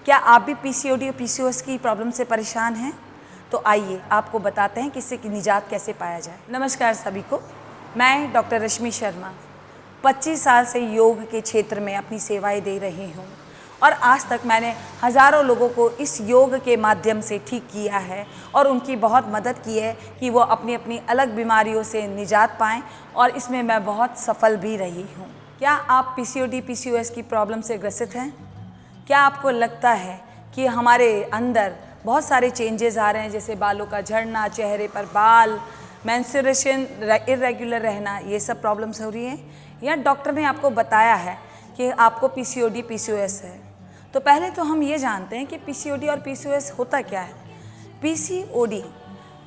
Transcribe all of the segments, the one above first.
क्या आप भी पीसीओडी और पीसीओएस की प्रॉब्लम से परेशान हैं? तो आइए आपको बताते हैं कि इससे निजात कैसे पाया जाए। नमस्कार सभी को, मैं डॉक्टर रश्मि शर्मा 25 साल से योग के क्षेत्र में अपनी सेवाएं दे रही हूँ और आज तक मैंने हज़ारों लोगों को इस योग के माध्यम से ठीक किया है और उनकी बहुत मदद की है कि वो अपनी अपनी अलग बीमारियों से निजात पाएँ और इसमें मैं बहुत सफल भी रही हूँ। क्या आप पीसीओडी पीसीओएस की प्रॉब्लम से ग्रसित हैं? क्या आपको लगता है कि हमारे अंदर बहुत सारे चेंजेस आ रहे हैं, जैसे बालों का झड़ना, चेहरे पर बाल, मेंस्ट्रुएशन इरेगुलर रहना, ये सब प्रॉब्लम्स हो रही हैं? या डॉक्टर ने आपको बताया है कि आपको पीसीओडी पीसीओएस है? तो पहले तो हम ये जानते हैं कि पीसीओडी और पीसीओएस होता क्या है। पीसीओडी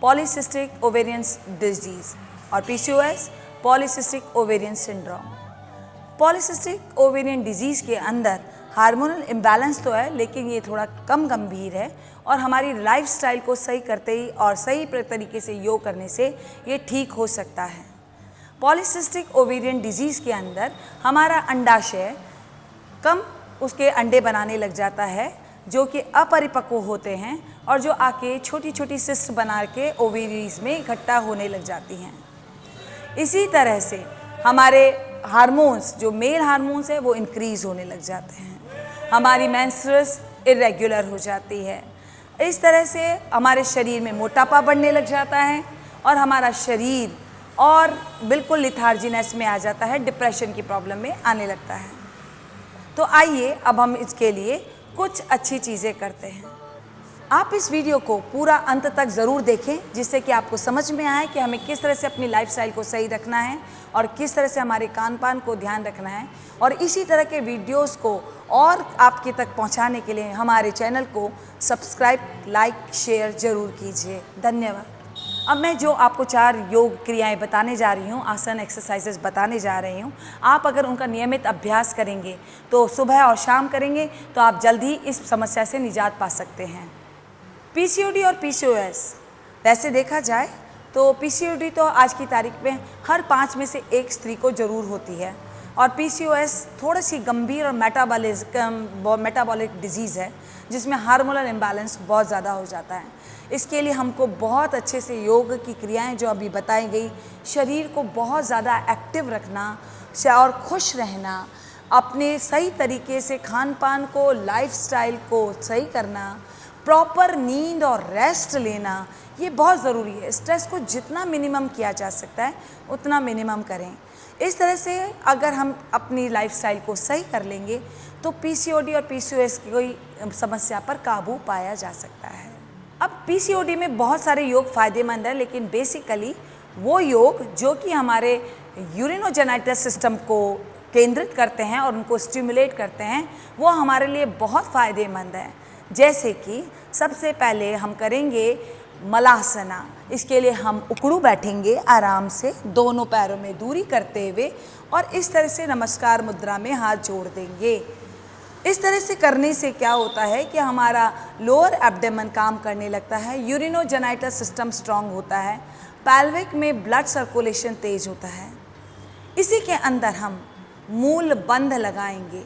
पॉलीसिस्टिक ओवेरियन डिजीज़ और PCOS polycystic ovarian syndrome. Polycystic ovarian disease के अंदर हार्मोनल इम्बैलेंस तो है, लेकिन ये थोड़ा कम गंभीर है और हमारी लाइफस्टाइल को सही करते ही और सही तरीके से योग करने से ये ठीक हो सकता है। पॉलीसिस्टिक ओवेरियन डिजीज़ के अंदर हमारा अंडाशय कम उसके अंडे बनाने लग जाता है जो कि अपरिपक्व होते हैं और जो आके छोटी छोटी सिस्ट बना के ओवेरीज में इकट्ठा होने लग जाती हैं। इसी तरह से हमारे हार्मोन्स, जो मेल हार्मोन्स है, वो इंक्रीज़ होने लग जाते हैं। हमारी मेंस्ट्रुअस इरेगुलर हो जाती है। इस तरह से हमारे शरीर में मोटापा बढ़ने लग जाता है और हमारा शरीर और बिल्कुल लिथार्जीनेस में आ जाता है, डिप्रेशन की प्रॉब्लम में आने लगता है। तो आइए अब हम इसके लिए कुछ अच्छी चीज़ें करते हैं। आप इस वीडियो को पूरा अंत तक ज़रूर देखें, जिससे कि आपको समझ में आए कि हमें किस तरह से अपनी लाइफस्टाइल को सही रखना है और किस तरह से हमारे खान पान को ध्यान रखना है। और इसी तरह के वीडियोस को और आपके तक पहुंचाने के लिए हमारे चैनल को सब्सक्राइब, लाइक, शेयर ज़रूर कीजिए। धन्यवाद। अब मैं जो आपको 4 योग क्रियाएं बताने जा रही हूँ, आसन एक्सरसाइजेस बताने जा रही हूँ, आप अगर उनका नियमित अभ्यास करेंगे तो सुबह और शाम करेंगे तो आप जल्द ही इस समस्या से निजात पा सकते हैं। पीसीओडी और पीसीओएस, वैसे देखा जाए तो पीसीओडी तो आज की तारीख में हर 5 में से 1 स्त्री को ज़रूर होती है और पीसीओएस थोड़ी सी गंभीर और मेटाबॉलिक डिजीज़ है जिसमें हार्मोनल इम्बैलेंस बहुत ज़्यादा हो जाता है। इसके लिए हमको बहुत अच्छे से योग की क्रियाएं जो अभी बताई गई, शरीर को बहुत ज़्यादा एक्टिव रखना और खुश रहना, अपने सही तरीके से खान पान को, लाइफस्टाइल को सही करना, प्रॉपर नींद और रेस्ट लेना, ये बहुत ज़रूरी है। स्ट्रेस को जितना मिनिमम किया जा सकता है उतना मिनिमम करें। इस तरह से अगर हम अपनी लाइफस्टाइल को सही कर लेंगे तो पीसीओडी और पीसीओएस की कोई समस्या पर काबू पाया जा सकता है। अब पीसीओडी में बहुत सारे योग फ़ायदेमंद हैं, लेकिन बेसिकली वो योग जो कि हमारे यूरिनोजेनाइटस सिस्टम को केंद्रित करते हैं और उनको स्टिमुलेट करते हैं, वो हमारे लिए बहुत फ़ायदेमंद है। जैसे कि सबसे पहले हम करेंगे मलासना। इसके लिए हम उकड़ू बैठेंगे आराम से, दोनों पैरों में दूरी करते हुए और इस तरह से नमस्कार मुद्रा में हाथ जोड़ देंगे। इस तरह से करने से क्या होता है कि हमारा लोअर एब्डोमेन काम करने लगता है, यूरिनोजेनाइटस सिस्टम स्ट्रांग होता है, पैल्विक में ब्लड सर्कुलेशन तेज होता है। इसी के अंदर हम मूल बंध लगाएंगे।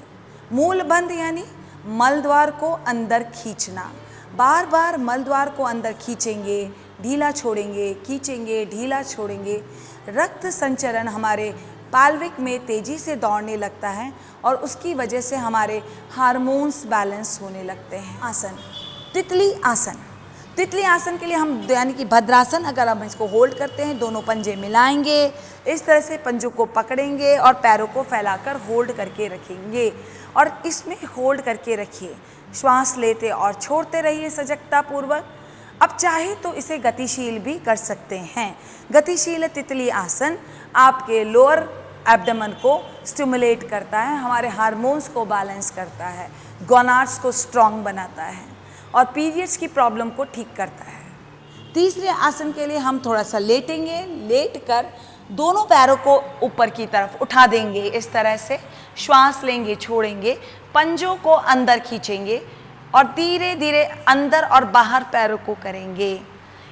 मूल बंध यानी मलद्वार को अंदर खींचना। बार बार मलद्वार को अंदर खींचेंगे, ढीला छोड़ेंगे, खींचेंगे, ढीला छोड़ेंगे। रक्त संचरण हमारे पैल्विक में तेज़ी से दौड़ने लगता है और उसकी वजह से हमारे हार्मोन्स बैलेंस होने लगते हैं। आसन, तितली आसन। तितली आसन के लिए हम यानी कि भद्रासन, अगर हम इसको होल्ड करते हैं, दोनों पंजे मिलाएंगे, इस तरह से पंजों को पकड़ेंगे और पैरों को फैलाकर होल्ड करके रखेंगे और इसमें होल्ड करके रखिए। श्वास लेते और छोड़ते रहिए सजगता पूर्वक। अब चाहे तो इसे गतिशील भी कर सकते हैं। गतिशील तितली आसन आपके लोअर एब्डोमेन को स्टिमुलेट करता है, हमारे हार्मोन्स को बैलेंस करता है, गोनाड्स को स्ट्रॉन्ग बनाता है और पीरियड्स की प्रॉब्लम को ठीक करता है। तीसरे आसन के लिए हम थोड़ा सा लेटेंगे। लेटकर दोनों पैरों को ऊपर की तरफ उठा देंगे। इस तरह से श्वास लेंगे, छोड़ेंगे, पंजों को अंदर खींचेंगे और धीरे धीरे अंदर और बाहर पैरों को करेंगे।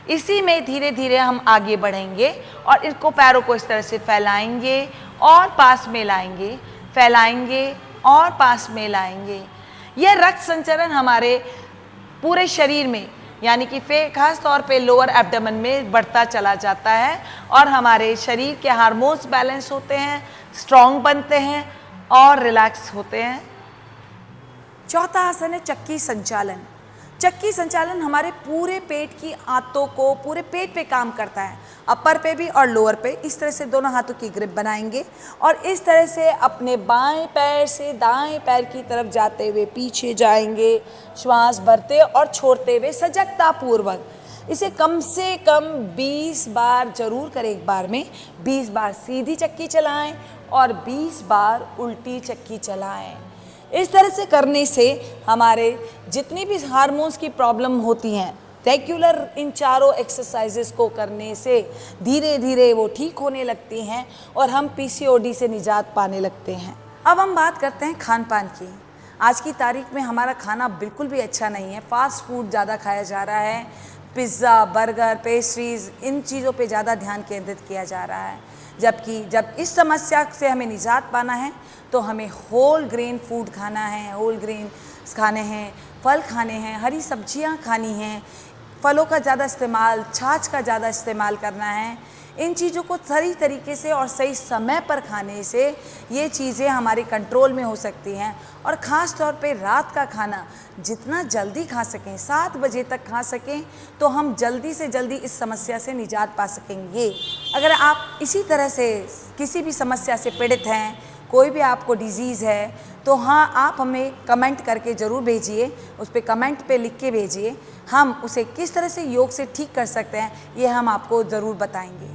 इसी में धीरे धीरे हम आगे बढ़ेंगे और इनको पैरों को इस तरह से फैलाएंगे और पास में लाएंगे, फैलाएंगे और पास में लाएंगे। यह रक्त संचरण हमारे पूरे शरीर में यानी कि खास तौर पे लोअर एब्डोमेन में बढ़ता चला जाता है और हमारे शरीर के हार्मोन्स बैलेंस होते हैं, स्ट्रॉन्ग बनते हैं और रिलैक्स होते हैं। चौथा आसन है चक्की संचालन। चक्की संचालन हमारे पूरे पेट की आंतों को पूरे पेट पे काम करता है, अपर पे भी और लोअर पे। इस तरह से दोनों हाथों की ग्रिप बनाएंगे और इस तरह से अपने बाएं पैर से दाएं पैर की तरफ जाते हुए पीछे जाएंगे, श्वास भरते और छोड़ते हुए सजगता पूर्वक। इसे कम से कम 20 बार जरूर करें। एक बार में 20 बार सीधी चक्की चलाएं और 20 बार उल्टी चक्की चलाएं। इस तरह से करने से हमारे जितनी भी हार्मोन्स की प्रॉब्लम होती हैं, रेगुलर इन चारों एक्सरसाइजेस को करने से धीरे धीरे वो ठीक होने लगती हैं और हम पीसीओडी से निजात पाने लगते हैं। अब हम बात करते हैं खान पान की। आज की तारीख में हमारा खाना बिल्कुल भी अच्छा नहीं है। फास्ट फूड ज़्यादा खाया जा रहा है, पिज़्ज़ा, बर्गर, पेस्ट्रीज़, इन चीज़ों पे ज़्यादा ध्यान केंद्रित किया जा रहा है। जबकि जब इस समस्या से हमें निजात पाना है तो हमें होल ग्रेन फूड खाना है, होल ग्रेन खाने हैं, फल खाने हैं, हरी सब्जियां खानी हैं, फलों का ज़्यादा इस्तेमाल, छाछ का ज़्यादा इस्तेमाल करना है। इन चीज़ों को सही तरीके से और सही समय पर खाने से ये चीज़ें हमारे कंट्रोल में हो सकती हैं। और ख़ास तौर पे रात का खाना जितना जल्दी खा सकें, 7 बजे तक खा सकें, तो हम जल्दी से जल्दी इस समस्या से निजात पा सकेंगे। अगर आप इसी तरह से किसी भी समस्या से पीड़ित हैं, कोई भी आपको डिजीज़ है, तो हाँ, आप हमें कमेंट करके ज़रूर भेजिए। उस पर कमेंट पे लिख के भेजिए। हम उसे किस तरह से योग से ठीक कर सकते हैं ये हम आपको ज़रूर बताएंगे।